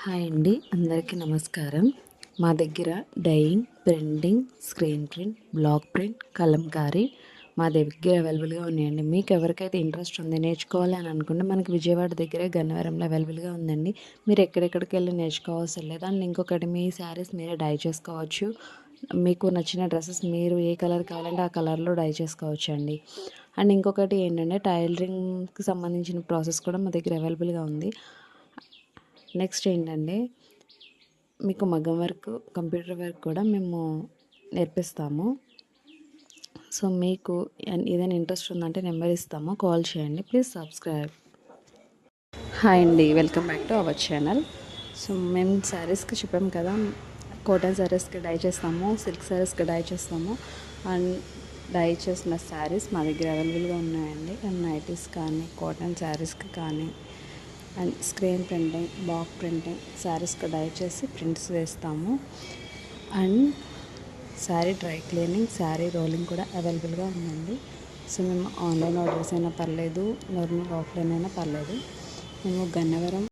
Hi అండి, అందరికీ నమస్కారం. మా దగ్గర dyeing, printing, screen print, block print, kalamkari మా దగ్గర అవైలబుల్గా ఉన్నాయండి. మీకు ఎవరికైతే ఇంట్రెస్ట్ ఉంది నేర్చుకోవాలి అని అనుకుంటే మనకి విజయవాడ దగ్గరే గన్నవరంలో అవైలబుల్గా ఉందండి. మీరు ఎక్కడెక్కడికి వెళ్ళి నేర్చుకోవాల్సిన లేదు. అండ్ ఇంకొకటి, మీ శారీస్ మీరే డై చేసుకోవచ్చు. మీకు నచ్చిన డ్రెస్సెస్ మీరు ఏ కలర్ కావాలంటే ఆ కలర్లో డై చేసుకోవచ్చు అండి. అండ్ ఇంకొకటి ఏంటంటే, టైలరింగ్కి సంబంధించిన ప్రాసెస్ కూడా మా దగ్గర అవైలబుల్గా ఉంది. నెక్స్ట్ ఏంటంటే, మీకు మగ్గం వర్క్, కంప్యూటర్ వర్క్ కూడా మేము నేర్పిస్తాము. సో మీకు ఏదైనా ఇంట్రెస్ట్ ఉందంటే నెంబర్ ఇస్తాము, కాల్ చేయండి. Please subscribe. హాయ్ అండి, welcome back to our channel. So మేము శారీస్కి చెప్పాము కదా, కాటన్ శారీస్కి డై చేస్తాము, సిల్క్ శారీస్కి డై చేస్తాము. అండ్ డై చేసిన శారీస్ మా దగ్గర అవైలబుల్గా ఉన్నాయండి. అండ్ నైటీస్ కానీ, కాటన్ శారీస్కి కానీ, and screen printing, block printing శారీస్కి డై చేసి ప్రింట్స్ వేస్తాము. And sari dry cleaning, sari rolling కూడా అవైలబుల్గా ఉందండి. సో మేము ఆన్లైన్ ఆర్డర్స్ అయినా పర్లేదు, నార్మల్ ఆఫ్లైన్ అయినా పర్లేదు. మేము గన్నవరం